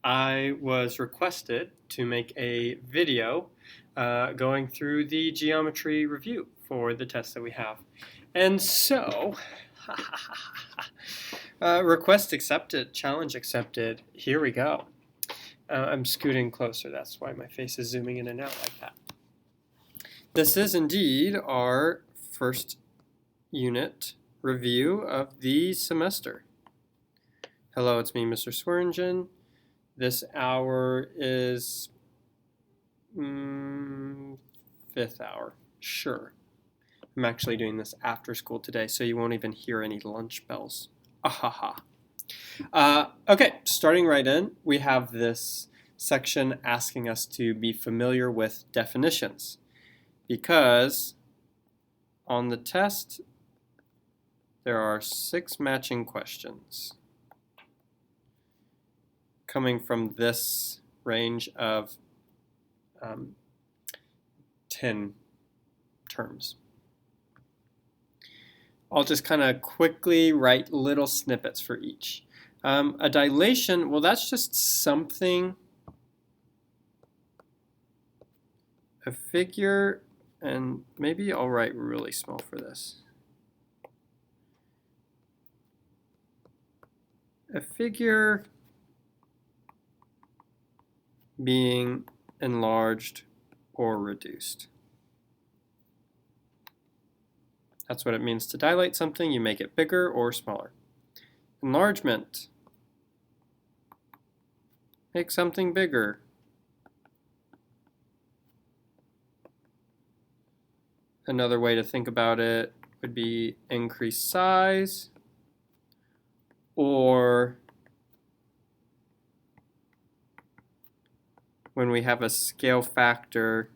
I was requested to make a video going through the geometry review for the test that we have. And so, request accepted, challenge accepted, here we go. I'm scooting closer, that's why my face is zooming in and out like that. This is indeed our first unit review of the semester. Hello, it's me, Mr. Swearingen. This hour is 5th hour, sure. I'm actually doing this after school today, so you won't even hear any lunch bells. Ahaha. Okay, starting right in, we have this section asking us to be familiar with definitions, because on the test there are 6 matching questions coming from this range of 10 terms. I'll just kind of quickly write little snippets for each. A dilation, well, that's just something, a figure, and maybe I'll write really small for this. A figure being enlarged or reduced. That's what it means to dilate something. You make it bigger or smaller. Enlargement. Make something bigger. Another way to think about it would be increase size, or when we have a scale factor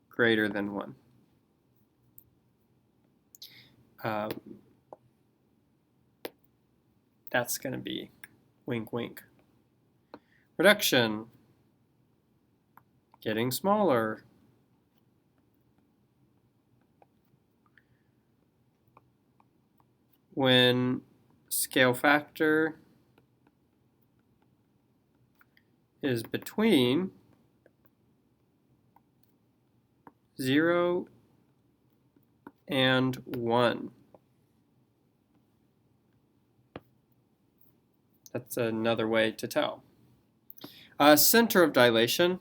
greater than 1. That's going to be wink wink. Reduction, getting smaller. When scale factor is between 0 and 1. That's another way to tell. Center of dilation,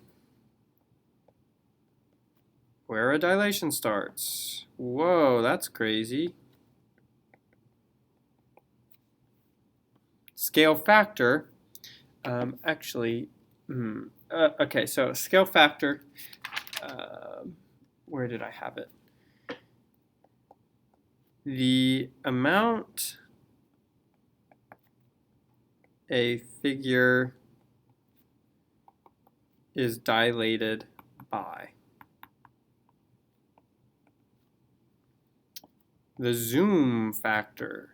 where a dilation starts. Whoa, that's crazy. Scale factor, okay, so scale factor, where did I have it? The amount a figure is dilated by. The zoom factor.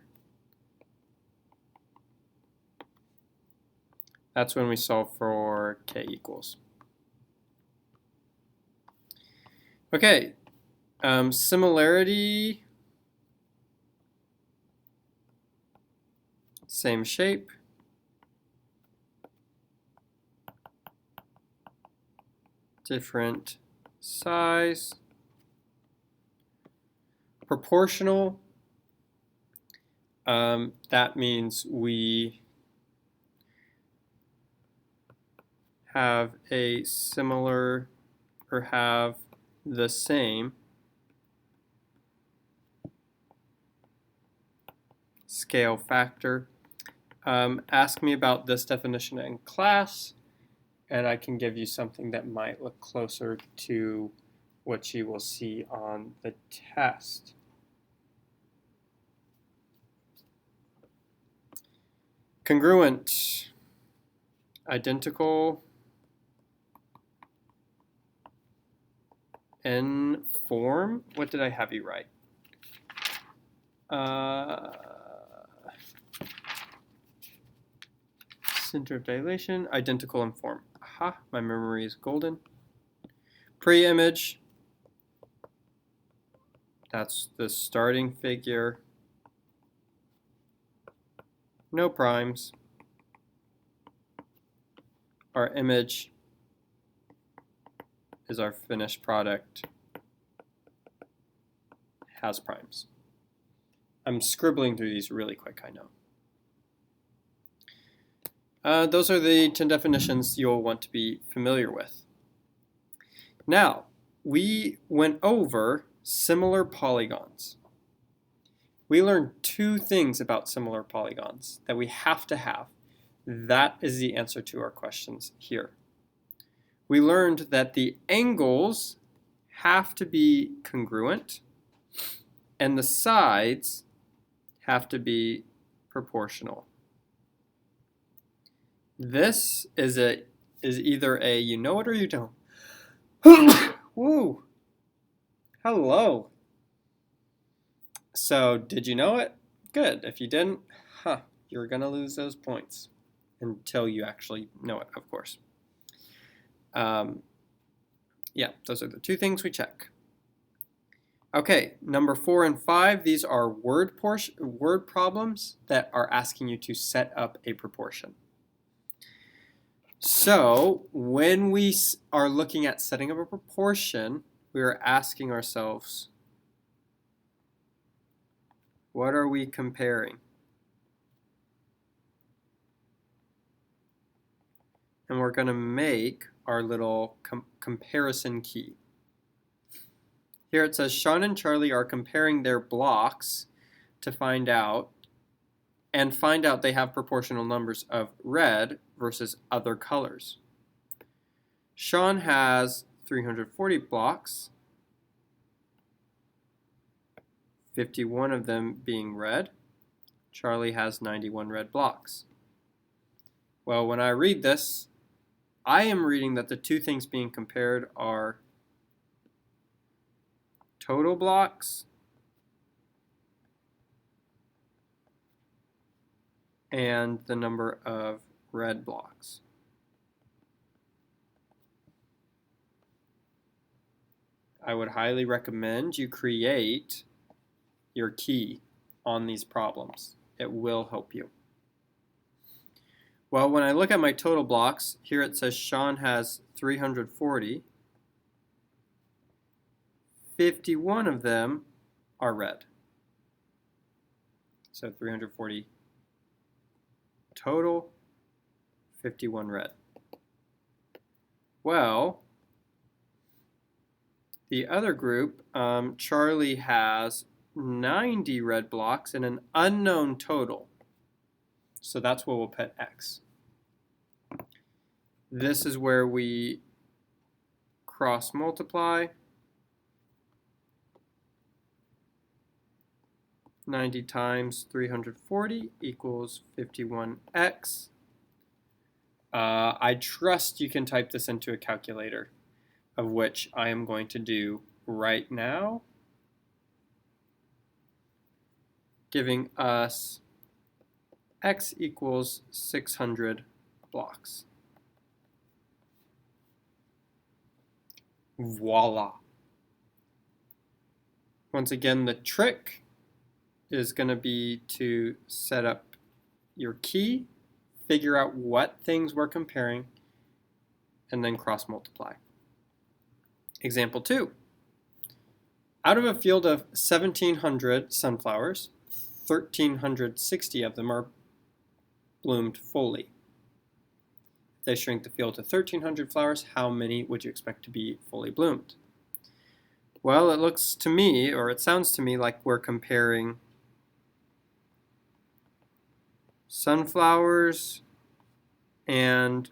That's when we solve for k equals. Okay, similarity, same shape. Different size. Proportional, that means we have a similar or have the same scale factor. Ask me about this definition in class, and I can give you something that might look closer to what you will see on the test. Congruent, identical, in form. What did I have you write? Center of dilation, identical in form. Aha, my memory is golden. Pre-image, that's the starting figure. No primes. our image is our finished product has primes. I'm scribbling through these really quick, I know. Those are the 10 definitions you'll want to be familiar with. Now, we went over similar polygons. We learned two things about similar polygons that we have to have. That is the answer to our questions here. We learned that the angles have to be congruent and the sides have to be proportional. This is either a you know it or you don't. Woo! Hello. So, did you know it? Good. If you didn't, you're going to lose those points until you actually know it, of course. Yeah, those are the two things we check. Okay, number 4 and 5, these are word problems that are asking you to set up a proportion. So, when we are looking at setting up a proportion, we are asking ourselves, what are we comparing? And we're going to make our little comparison key. Here it says Sean and Charlie are comparing their blocks to find out they have proportional numbers of red versus other colors. Sean has 340 blocks, 51 of them being red. Charlie has 91 red blocks. Well, when I read this, I am reading that the two things being compared are total blocks and the number of red blocks. I would highly recommend you create your key on these problems. It will help you. Well, when I look at my total blocks, here it says Sean has 340. 51 of them are red. So 340 total, 51 red. Well, the other group, Charlie has 90 red blocks and an unknown total. So that's where we'll put X. This is where we cross multiply. 90 times 340 equals 51x. I trust you can type this into a calculator, of which I am going to do right now, giving us x equals 600 blocks. Voila. Once again, the trick is going to be to set up your key, figure out what things we're comparing, and then cross multiply. Example 2. Out of a field of 1,700 sunflowers, 1,360 of them are bloomed fully. If they shrink the field to 1,300 flowers, how many would you expect to be fully bloomed? Well, it looks to me, or it sounds to me like we're comparing sunflowers and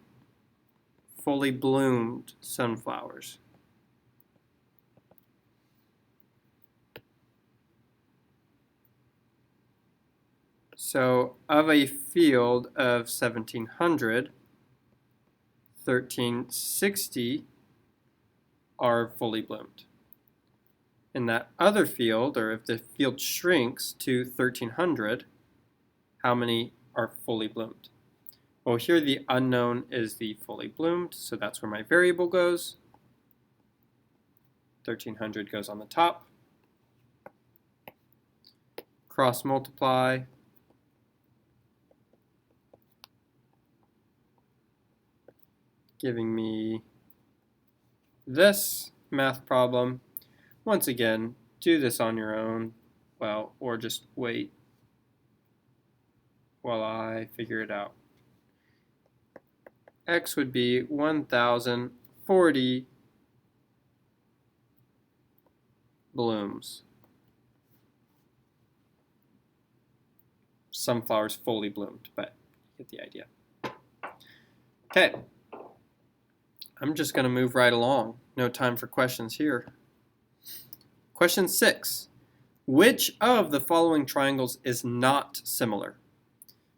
fully bloomed sunflowers. So of a field of 1,700, 1,360 are fully bloomed. In that other field, or if the field shrinks to 1,300, how many are fully bloomed? Well, here the unknown is the fully bloomed, so that's where my variable goes. 1,300 goes on the top. Cross multiply. giving me this math problem. Once again, do this on your own, well, or just wait while I figure it out. X would be 1,040 blooms. Sunflowers fully bloomed, but you get the idea. Okay, I'm just going to move right along. No time for questions here. Question 6. Which of the following triangles is not similar?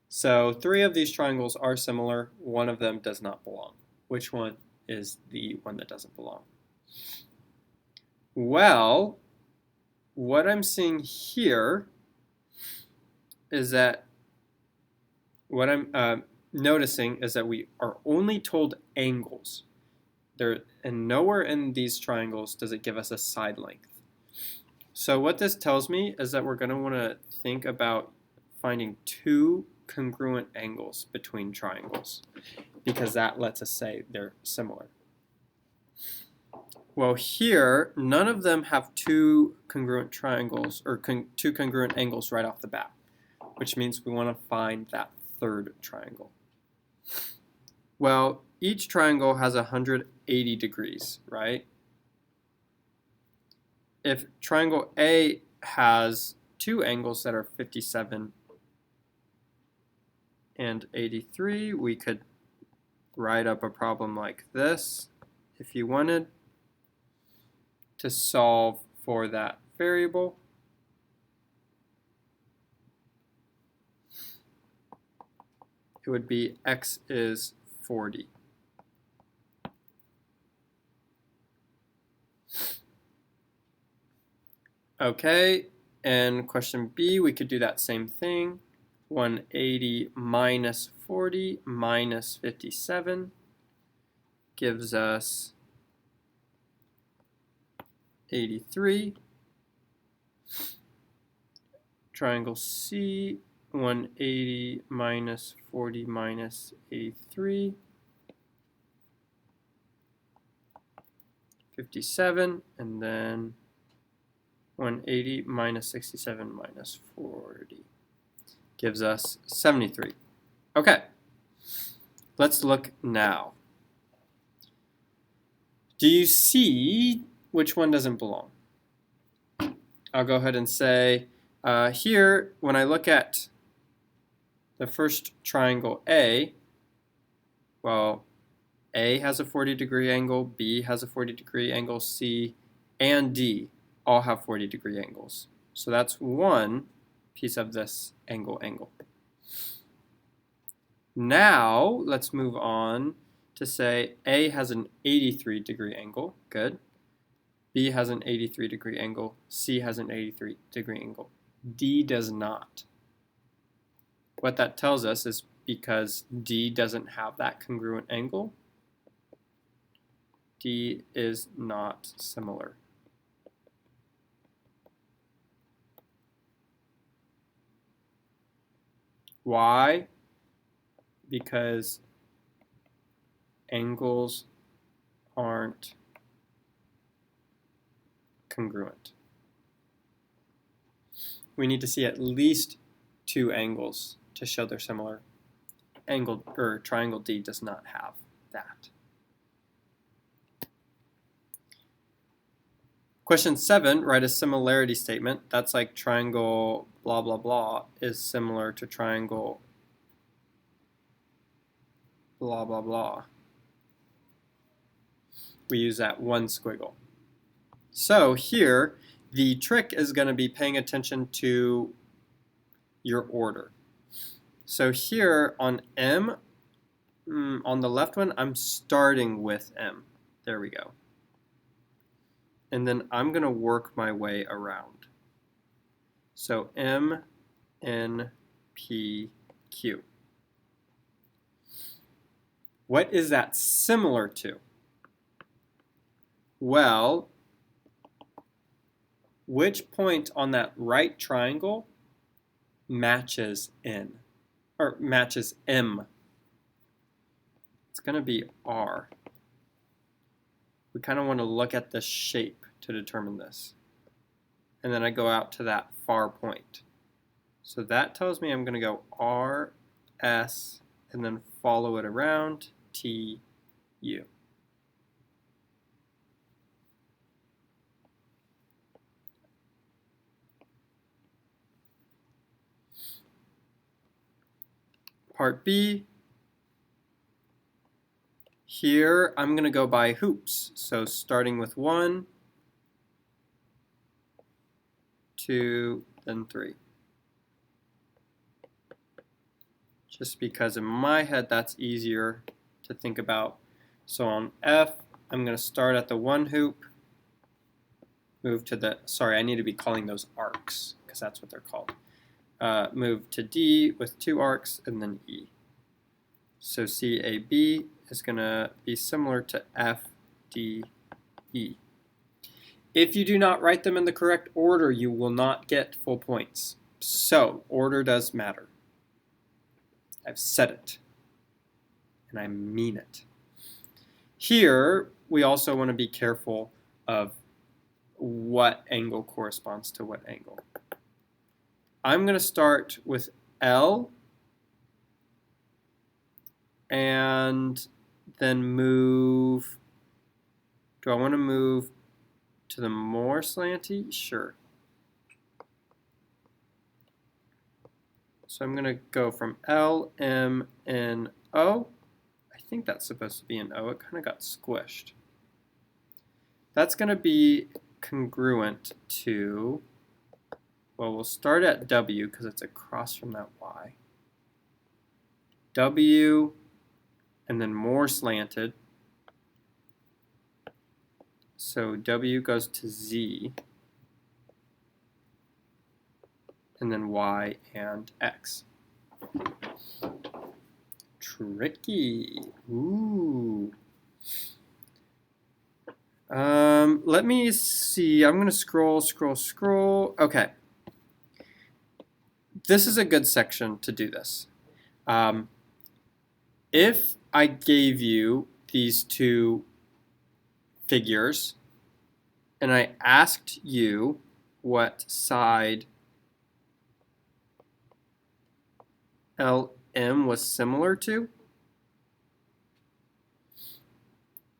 So 3 of these triangles are similar. 1 of them does not belong. Which one is the one that doesn't belong? Well, what I'm seeing here is that what I'm noticing is that we are only told angles. And nowhere in these triangles does it give us a side length. So what this tells me is that we're going to want to think about finding 2 congruent angles between triangles, because that lets us say they're similar. Well, here, none of them have 2 congruent triangles, or 2 congruent angles right off the bat, which means we want to find that 3rd triangle. Well, each triangle has 180 degrees, right? If triangle A has 2 angles that are 57 and 83, we could write up a problem like this if you wanted to solve for that variable. It would be x is 40. Okay, and question B, we could do that same thing. 180 minus 40 minus 57 gives us 83. Triangle C, 180 minus 40 minus 83, 57, and then 180 minus 67 minus 40 gives us 73. Okay, let's look now. Do you see which one doesn't belong? I'll go ahead and say here, when I look at the first triangle A, well, A has a 40-degree angle, B has a 40-degree angle, C and D all have 40-degree angles. So that's one piece of this angle. Now, let's move on to say A has an 83-degree angle. Good. B has an 83-degree angle. C has an 83-degree angle. D does not. What that tells us is because D doesn't have that congruent angle, D is not similar. Why? Because angles aren't congruent. We need to see at least 2 angles to show they're similar. Angle or triangle D does not have that. Question 7, write a similarity statement. That's like triangle blah blah blah is similar to triangle blah blah blah. We use that one squiggle. So here, the trick is going to be paying attention to your order. So here on M, on the left one, I'm starting with M. There we go. And then I'm going to work my way around. So M, N, P, Q. What is that similar to? Well, which point on that right triangle matches N, or matches M? It's it's going to be R. We kind of want to look at the shape to determine this. And then I go out to that far point. So that tells me I'm going to go R, S, and then follow it around, T, U. Part B, here I'm going to go by hoops. So starting with 1, 2, then 3. Just because in my head that's easier to think about. So on F, I'm going to start at the 1 hoop, move to the, sorry, I need to be calling those arcs because that's what they're called. Move to D with 2 arcs, and then E. So CAB is going to be similar to FDE. If you do not write them in the correct order, you will not get full points. So order does matter. I've said it, and I mean it. Here, we also want to be careful of what angle corresponds to what angle. I'm going to start with L and then move. Do I want to move to the more slanty? Sure. So I'm going to go from L, M, N, O. I think that's supposed to be an O. It kind of got squished. That's going to be congruent to, well, we'll start at W because it's across from that Y. W, and then more slanted. So W goes to Z, and then Y and X. Tricky. Ooh. Let me see. I'm going to scroll. Okay. This is a good section to do this. If I gave you these two figures and I asked you what side LM was similar to,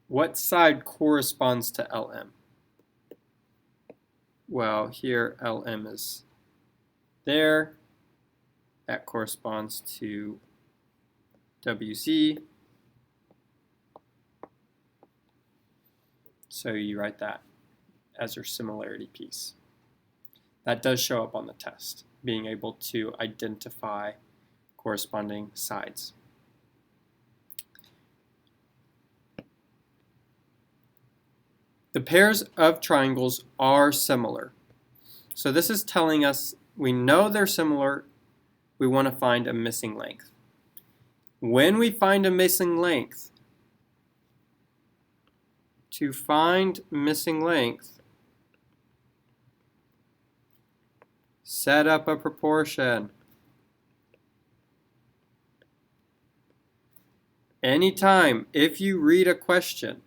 what side corresponds to LM? Well, here LM is there. That corresponds to WZ. So you write that as your similarity piece. That does show up on the test, being able to identify corresponding sides. The pairs of triangles are similar. So this is telling us we know they're similar. We want to find a missing length. When we find a missing length, to find missing length, set up a proportion. Anytime, if you read a question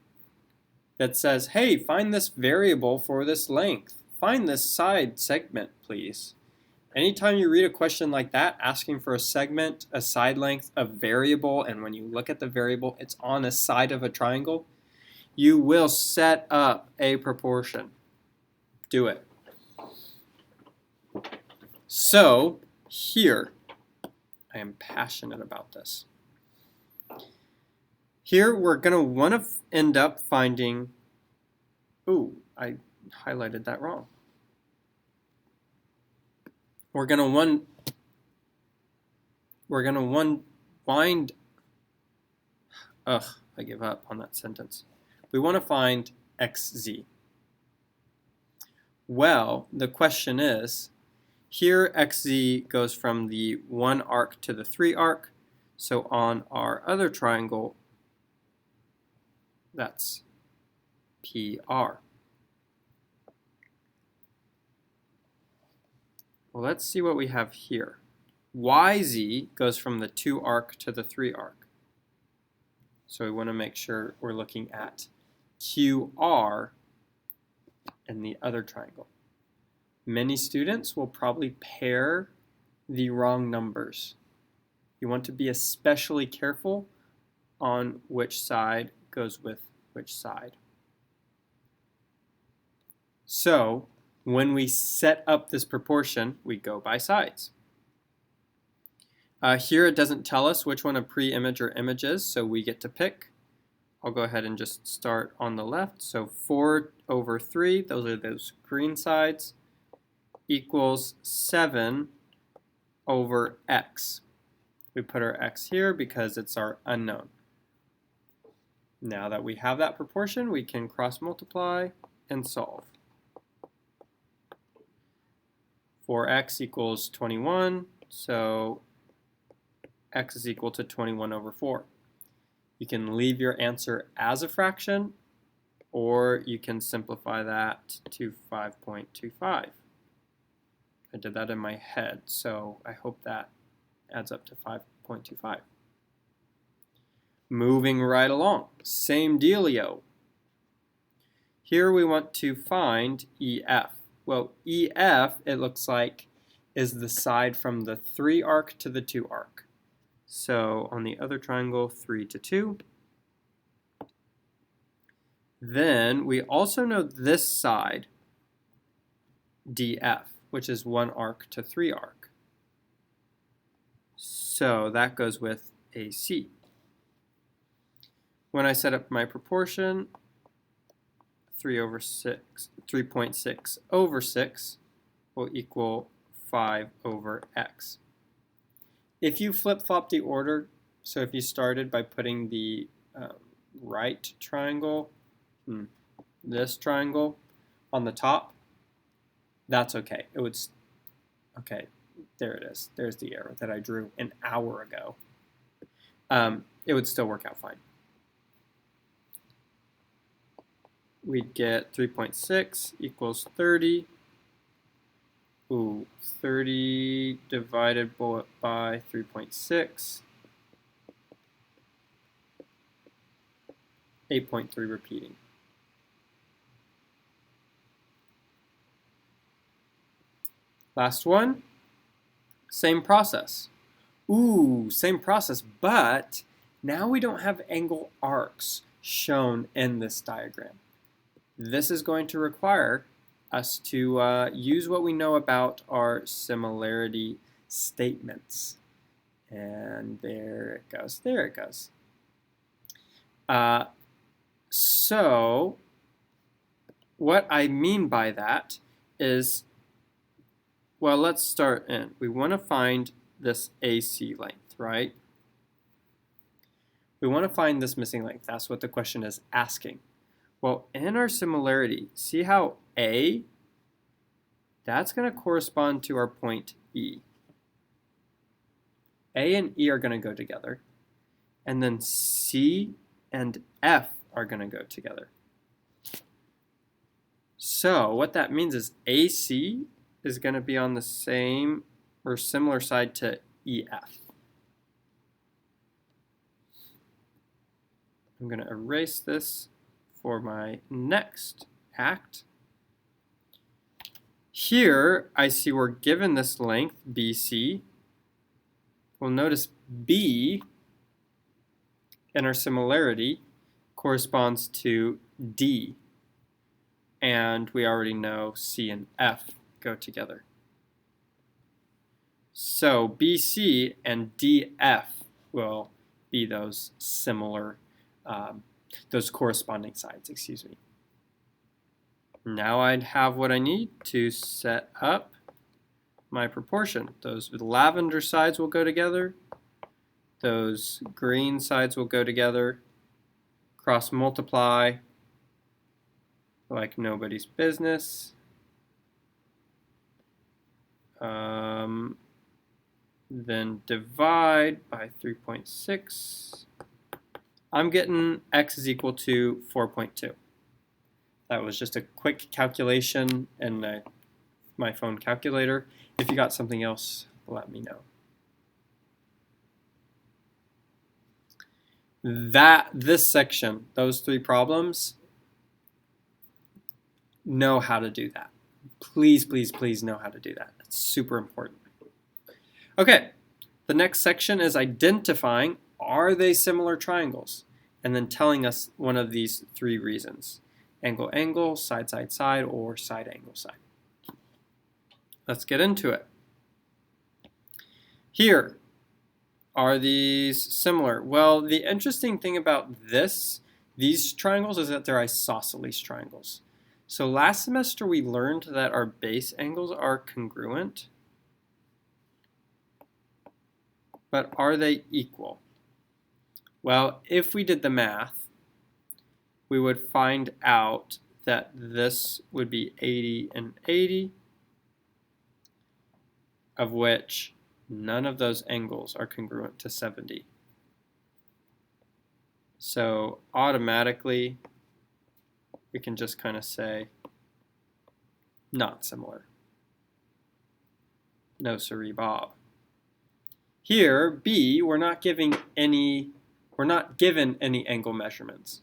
that says, hey, find this variable for this length, find this side segment, please. Anytime you read a question like that, asking for a segment, a side length, a variable, and when you look at the variable, it's on a side of a triangle, you will set up a proportion. Do it. So, here, I am passionate about this. Here, we're going to want to end up finding, ooh, I highlighted that wrong. We're going to find, I give up on that sentence. We want to find XZ. Well, the question is, here XZ goes from the 1 arc to the 3 arc. So on our other triangle, that's PR. Well, let's see what we have here. YZ goes from the 2 arc to the 3 arc. So we want to make sure we're looking at QR in the other triangle. Many students will probably pair the wrong numbers. You want to be especially careful on which side goes with which side. So when we set up this proportion, we go by sides. Here it doesn't tell us which one a pre-image or image is, so we get to pick. I'll go ahead and just start on the left. So 4/3, those are those green sides, equals 7/x. We put our x here because it's our unknown. Now that we have that proportion, we can cross multiply and solve. 4x equals 21, so x is equal to 21/4. You can leave your answer as a fraction, or you can simplify that to 5.25. I did that in my head, so I hope that adds up to 5.25. Moving right along, same dealio. Here we want to find EF. Well, EF, it looks like, is the side from the 3 arc to the 2 arc. So on the other triangle, 3 to 2. Then we also know this side, DF, which is 1 arc to 3 arc. So that goes with AC. When I set up my proportion, 3.6/6 will equal 5/x. If you flip-flop the order, so if you started by putting the right triangle, this triangle on the top, that's okay. It would, okay, there it is. There's the arrow that I drew an hour ago. It would still work out fine. We'd get 3.6 equals 30. 30 divided by 3.6. 8.3 repeating. Last one, same process. Same process, but now we don't have angle arcs shown in this diagram. This is going to require us to use what we know about our similarity statements. And there it goes, there it goes. So what I mean by that is, well, let's start in. We want to find this AC length, right? We want to find this missing length. That's what the question is asking. Well, in our similarity, see how A, that's going to correspond to our point E. A and E are going to go together. And then C and F are going to go together. So what that means is AC is going to be on the same or similar side to EF. I'm going to erase this for my next act. Here, I see we're given this length, BC. We'll notice B in our similarity corresponds to D. And we already know C and F go together. So BC and DF will be those similar, those corresponding sides, excuse me. Now I'd have what I need to set up my proportion. Those lavender sides will go together. Those green sides will go together. Cross multiply like nobody's business. Then divide by 3.6. I'm getting x is equal to 4.2. That was just a quick calculation in my phone calculator. If you got something else, let me know. This section, those three problems, know how to do that. Please, please, please know how to do that. It's super important. Okay, the next section is identifying, are they similar triangles? And then telling us one of these three reasons. Angle, angle, side, side, side, or side, angle, side. Let's get into it. Here, are these similar? Well, the interesting thing about these triangles is that they're isosceles triangles. So last semester we learned that our base angles are congruent, but are they equal? Well, if we did the math, we would find out that this would be 80 and 80, of which none of those angles are congruent to 70. So automatically, we can just kind of say, not similar. No siree, Bob. Here, B, we're not given any angle measurements.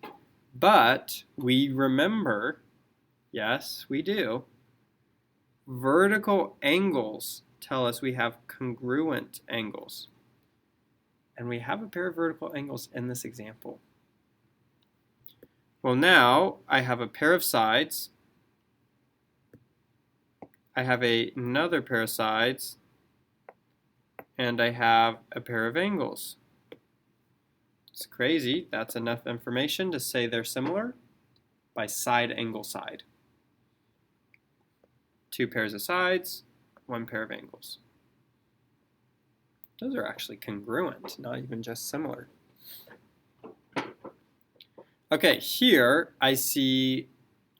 But we remember, yes, we do, vertical angles tell us we have congruent angles. And we have a pair of vertical angles in this example. Well, now I have a pair of sides. I have another pair of sides. And I have a pair of angles. It's crazy. That's enough information to say they're similar by side, angle, side. Two pairs of sides, one pair of angles. Those are actually congruent, not even just similar. Okay, here I see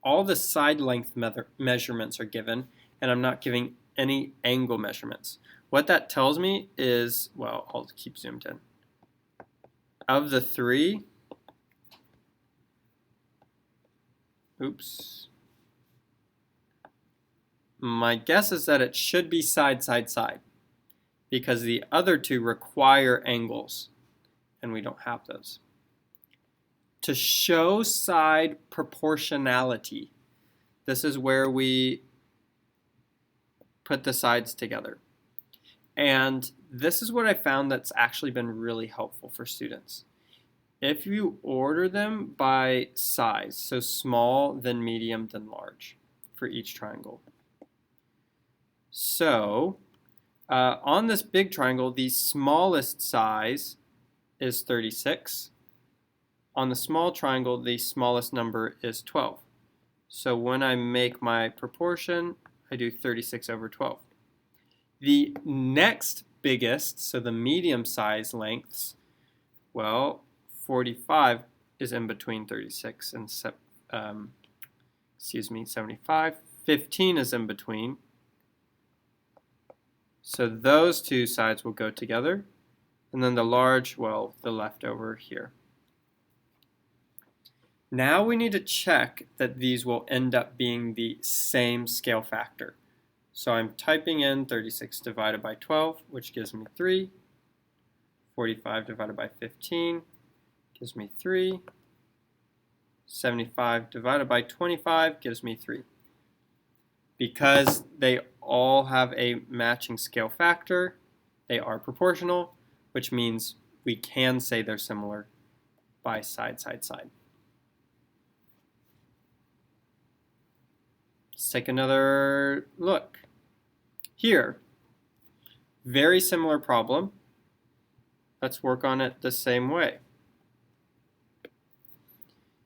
all the side length measurements are given, and I'm not giving any angle measurements. What that tells me is, well, I'll keep zoomed in. Of the three, my guess is that it should be side, side, side, because the other two require angles, and we don't have those. To show side proportionality, this is where we put the sides together. And this is what I found that's actually been really helpful for students. If you order them by size, so small, then medium, then large for each triangle. So on this big triangle, the smallest size is 36. On the small triangle, the smallest number is 12. So when I make my proportion, I do 36 over 12. The next biggest, so the medium size lengths, well, 45 is in between 36 and 75. 15 is in between. So those two sides will go together. And then the large, well, the leftover here. Now we need to check that these will end up being the same scale factor. So I'm typing in 36 divided by 12, which gives me 3. 45 divided by 15 gives me 3. 75 divided by 25 gives me 3. Because they all have a matching scale factor, they are proportional, which means we can say they're similar by side, side, side. Let's take another look. Here, very similar problem. Let's work on it the same way.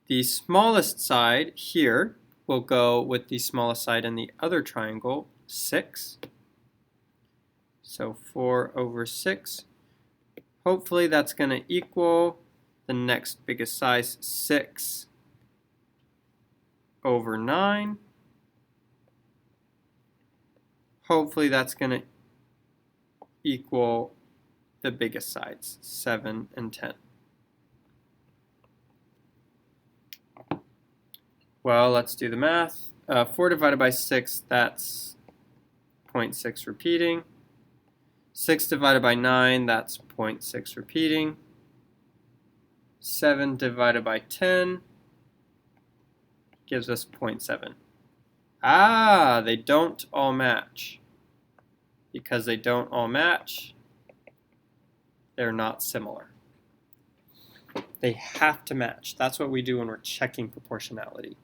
The smallest side here will go with the smallest side in the other triangle, 6. So 4 over 6. Hopefully that's going to equal the next biggest size, 6 over 9. Hopefully that's going to equal the biggest sides, 7 and 10. Well, let's do the math. 4 divided by 6, that's 0.6 repeating. 6 divided by 9, that's 0.6 repeating. 7 divided by 10 gives us 0.7. Ah, they don't all match. Because they don't all match, they're not similar. They have to match. That's what we do when we're checking proportionality.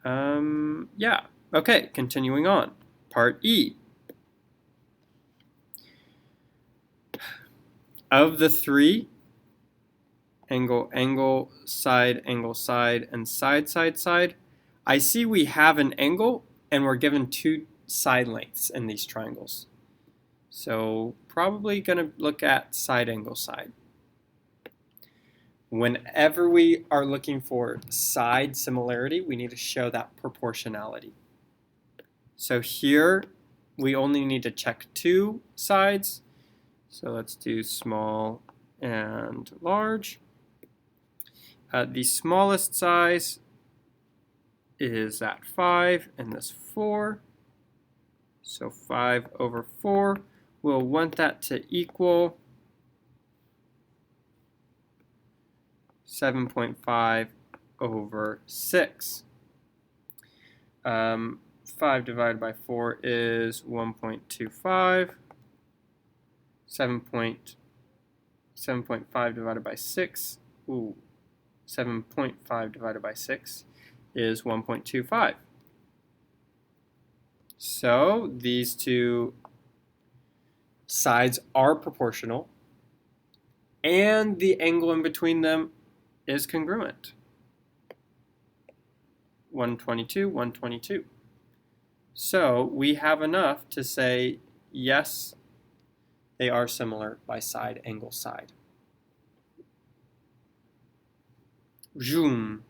Yeah. Okay, continuing on. Part E. Of the three, angle, angle, side, and side, side, side, I see we have an angle and we're given two side lengths in these triangles. So probably going to look at side, angle, side. Whenever we are looking for side similarity, we need to show that proportionality. So here, we only need to check two sides. So let's do small and large. The smallest size is at 5 and this 4. So 5 over 4. We'll want that to equal 7.5 over 6. 5 divided by 4 is 1.25. 7.5 divided by 6. 7.5 divided by 6 is 1.25. So these two sides are proportional, and the angle in between them is congruent. 122, 122. So we have enough to say, yes, they are similar by side, angle, side. Zoom.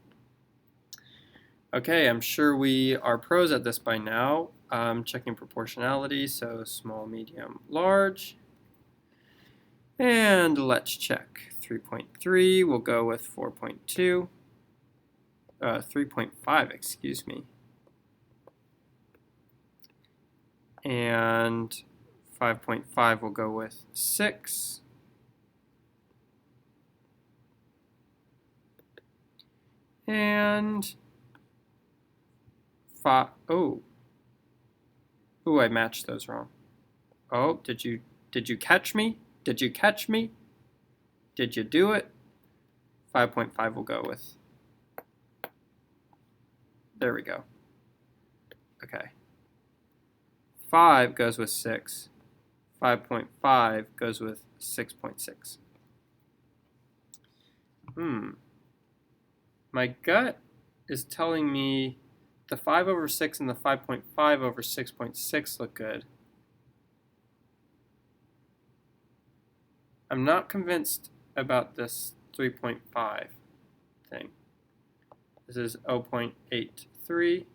Okay, I'm sure we are pros at this by now. Checking proportionality, so small, medium, large. And let's check. 3.3, we'll go with 4.2. 3.5, excuse me. And 5.5 we'll go with 6. And 5. Oh, I matched those wrong. Oh, did you catch me? Did you catch me? Did you do it? 5.5 we'll go with. There we go. Okay. 5 goes with 6. 5.5 goes with 6.6. My gut is telling me the 5 over 6 and the 5.5 over 6.6 look good. I'm not convinced about this 3.5 thing. This is 0.83.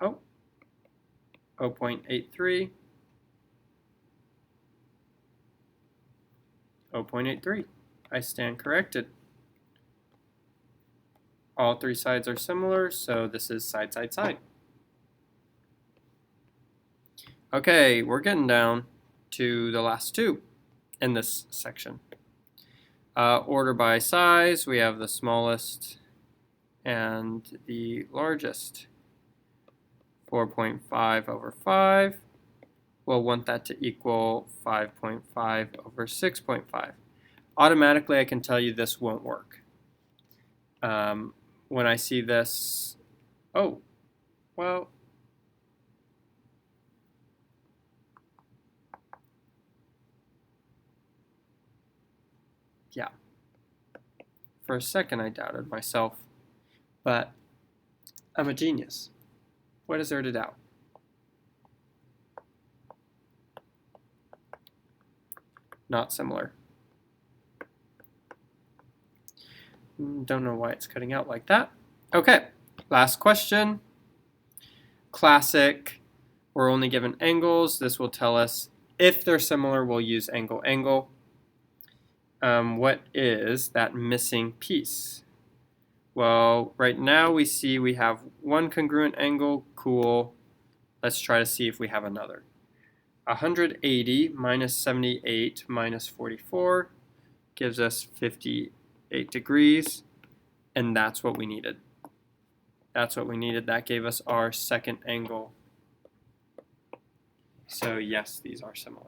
Oh, 0.83. 0.83. I stand corrected. All three sides are similar, so this is side, side, side. Okay, we're getting down to the last two in this section. Order by size, we have the smallest and the largest. 4.5 over 5. We'll want that to equal 5.5 over 6.5. Automatically, I can tell you this won't work. When I see this, oh, well, yeah. For a second, I doubted myself, but I'm a genius. What is there to doubt? Not similar. Don't know why it's cutting out like that. Okay, last question. Classic. We're only given angles. This will tell us if they're similar, we'll use angle, angle. What is that missing piece? Well, right now we see we have one congruent angle. Cool. Let's try to see if we have another. 180 minus 78 minus 44 gives us 58 degrees, and that's what we needed. That's what we needed. That gave us our second angle. So yes, these are similar.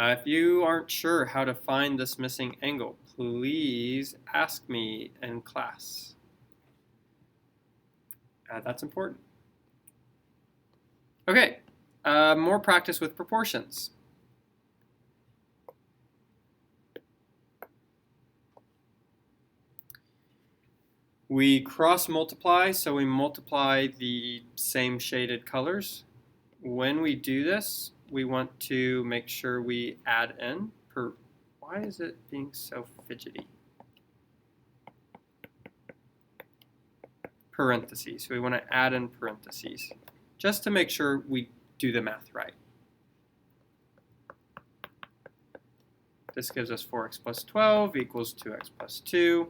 If you aren't sure how to find this missing angle, please ask me in class. That's important. Okay, more practice with proportions. We cross multiply, so we multiply the same shaded colors. When we do this, we want to make sure we add in why is it being so fidgety? Parentheses. So we want to add in parentheses just to make sure we do the math right. This gives us 4x plus 12 equals 2x plus 2.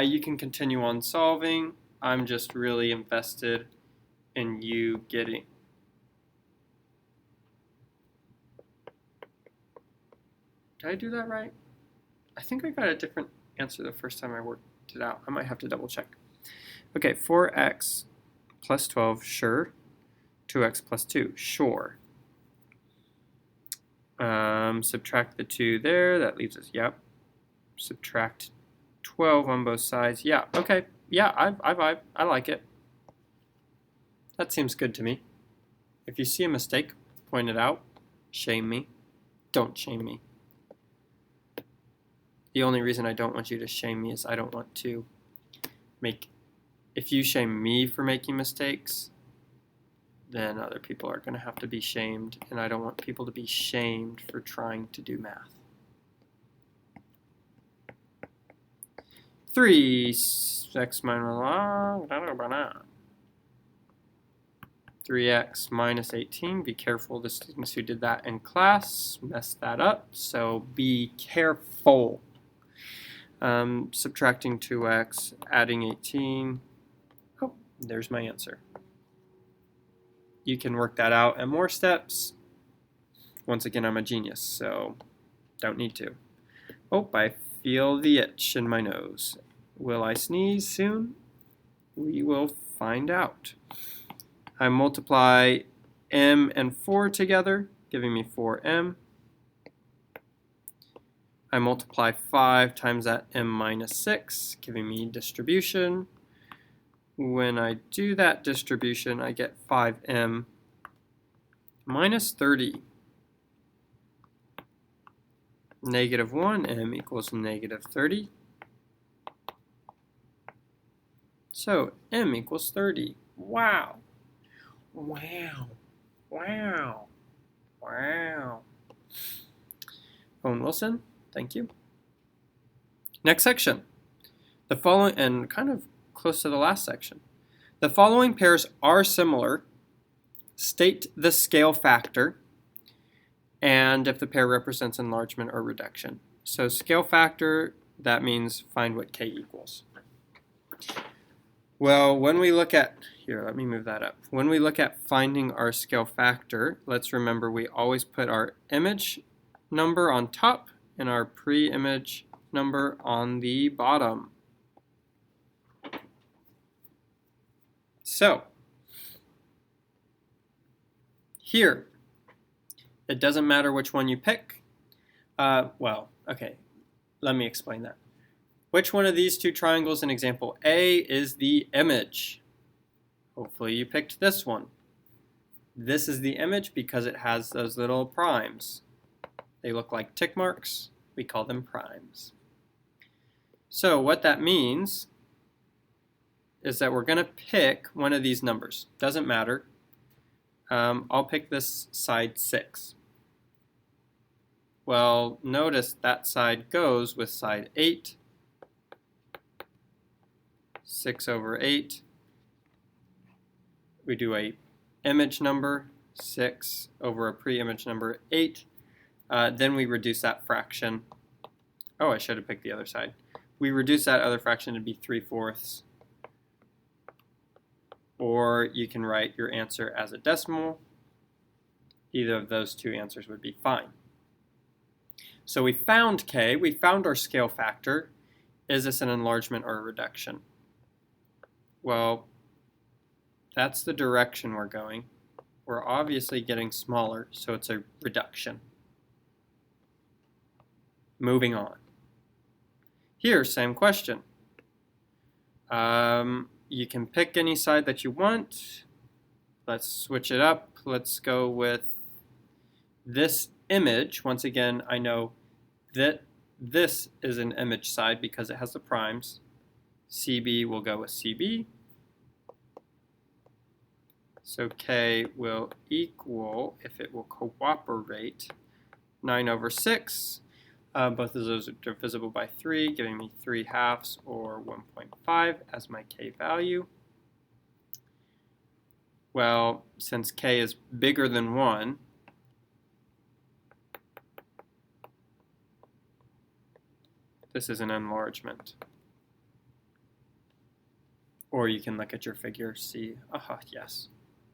You can continue on solving. I'm just really invested in you getting. Did I do that right? I think I got a different answer the first time I worked it out. I might have to double check. Okay, 4x plus 12, sure. 2x plus 2, sure. Subtract the 2 there, that leaves us, yep. Subtract 12 on both sides, yeah, okay. Yeah, I like it. That seems good to me. If you see a mistake, point it out. Shame me. Don't shame me. The only reason I don't want you to shame me is I don't want to if you shame me for making mistakes, then other people are going to have to be shamed, and I don't want people to be shamed for trying to do math. 3x minus 3x minus 18. Be careful, the students who did that in class messed that up, so be careful. Subtracting 2x, adding 18. Oh, there's my answer. You can work that out in more steps. Once again, I'm a genius, so don't need to. Oh, I feel the itch in my nose. Will I sneeze soon? We will find out. I multiply m and 4 together, giving me 4m. I multiply 5 times that m minus 6, giving me distribution. When I do that distribution, I get 5m minus 30. Negative 1m equals negative 30. So m equals 30. Wow. Wow. Wow. Wow. Owen Wilson, thank you. Next section. The following, and kind of close to the last section. The following pairs are similar. State the scale factor and if the pair represents enlargement or reduction. So scale factor, that means find what k equals. Well, when we look at, here, let me move that up. When we look at finding our scale factor, let's remember we always put our image number on top and our pre-image number on the bottom. So, here, it doesn't matter which one you pick. Well, okay, let me explain that. Which one of these two triangles in example A is the image? Hopefully you picked this one. This is the image because it has those little primes. They look like tick marks. We call them primes. So what that means is that we're going to pick one of these numbers. Doesn't matter. I'll pick this side 6. Well, notice that side goes with side 8. 6 over 8. We do a image number, 6 over a pre-image number, 8. Then we reduce that fraction. Oh, I should have picked the other side. We reduce that other fraction to be 3/4. Or you can write your answer as a decimal. Either of those two answers would be fine. So we found k, we found our scale factor. Is this an enlargement or a reduction? Well, that's the direction we're going. We're obviously getting smaller, so it's a reduction. Moving on. Here, same question. You can pick any side that you want. Let's switch it up. Let's go with this image. Once again, I know that this is an image side because it has the primes. CB will go with CB. So K will equal, if it will cooperate, 9 over 6. Both of those are divisible by 3, giving me 3/2 or 1.5 as my K value. Well, since K is bigger than 1, this is an enlargement. Or you can look at your figure, see, yes,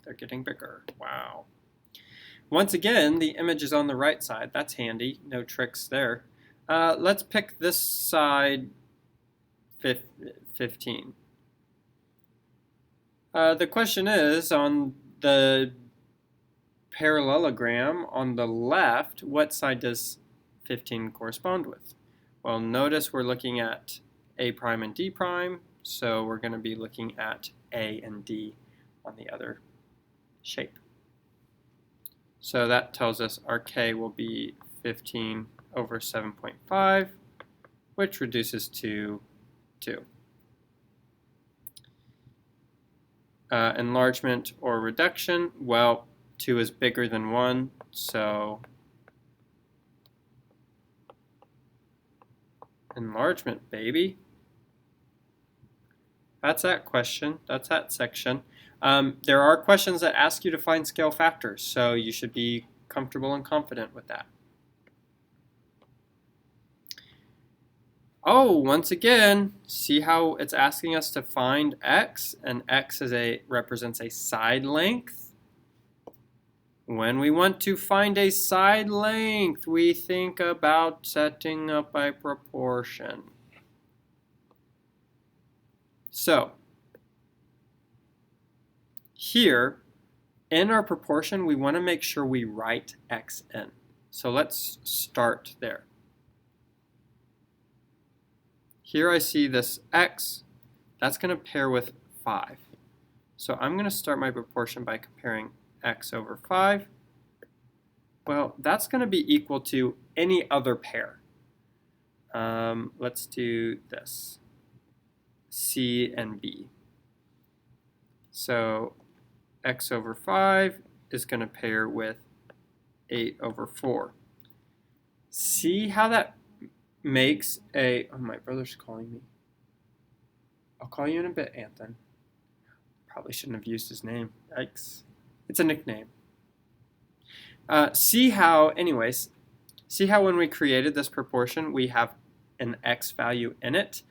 they're getting bigger. Wow. Once again, the image is on the right side. That's handy. No tricks there. Let's pick this side 15. The question is, on the parallelogram on the left, what side does 15 correspond with? Well, notice we're looking at A prime and D prime, so we're going to be looking at A and D on the other shape. So that tells us our K will be 15 over 7.5, which reduces to 2. Enlargement or reduction, well, 2 is bigger than 1, so enlargement, baby. That's that question. That's that section. There are questions that ask you to find scale factors, so you should be comfortable and confident with that. Oh, once again, see how it's asking us to find x, and x represents a side length. When we want to find a side length, we think about setting up a proportion. So, here, in our proportion, we want to make sure we write x in. So let's start there. Here I see this x, that's going to pair with 5. So I'm going to start my proportion by comparing x over 5. Well, that's going to be equal to any other pair. Let's do this, C and B. So x over 5 is going to pair with 8 over 4. See how that makes a, oh, my brother's calling me. I'll call you in a bit, Anthony. Probably shouldn't have used his name. Yikes. It's a nickname. See how when we created this proportion, we have an x value in it.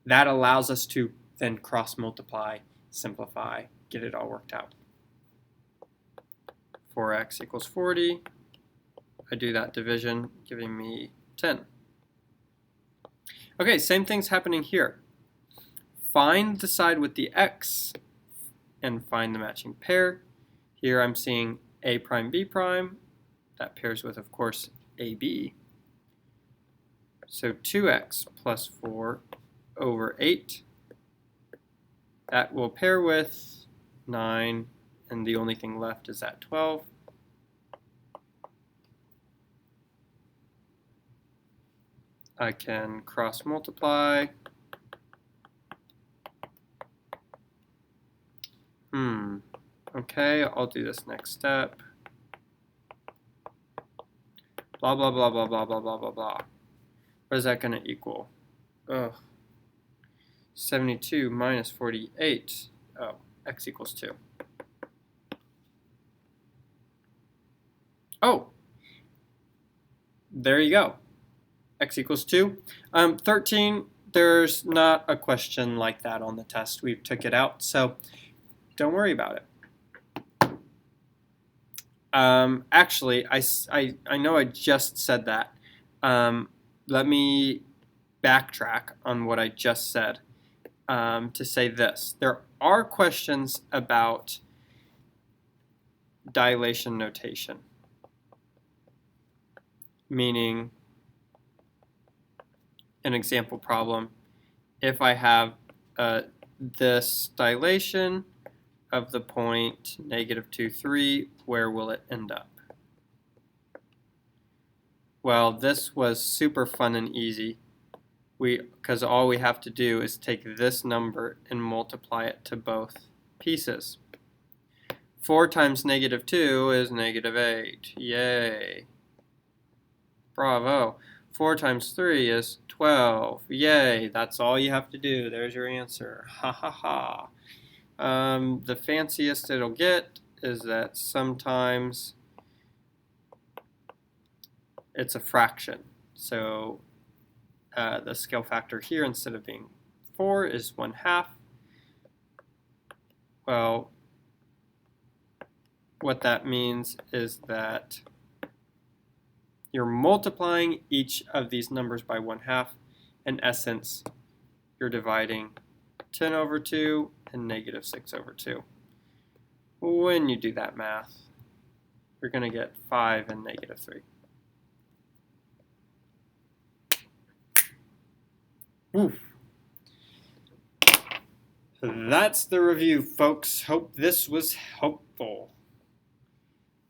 That allows us to then cross multiply, simplify, get it all worked out. 4x equals 40. I do that division, giving me 10. Okay, same thing's happening here. Find the side with the x and find the matching pair. Here I'm seeing A prime, B prime. That pairs with, of course, AB. So 2x plus 4 over 8. That will pair with 9, and the only thing left is that 12. I can cross multiply. Okay, I'll do this next step. Blah, blah, blah, blah, blah, blah, blah, blah, blah. What is that going to equal? 72 minus 48. Oh, x equals 2. Oh, there you go. X equals 2. 13, there's not a question like that on the test. We took it out, so don't worry about it. Actually, I know I just said that. Let me backtrack on what I just said to say this. There are questions about dilation notation, meaning an example problem. If I have this dilation of the point -2, 3, where will it end up? Well, this was super fun and easy. Because all we have to do is take this number and multiply it to both pieces. 4 times -2 is -8. Yay. Bravo. 4 times 3 is 12. Yay. That's all you have to do. There's your answer. Ha ha ha. The fanciest it'll get is that sometimes it's a fraction. So the scale factor here, instead of being 4, is 1/2. Well, what that means is that you're multiplying each of these numbers by 1/2. In essence, you're dividing 10/2 and -6/2. When you do that math, you're going to get 5 and -3. Woof. That's the review, folks. Hope this was helpful.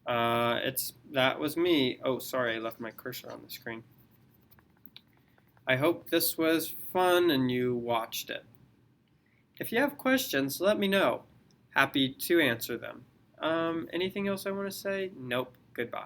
That was me. Oh, sorry, I left my cursor on the screen. I hope this was fun and you watched it. If you have questions, let me know. Happy to answer them. Anything else I want to say? Nope. Goodbye.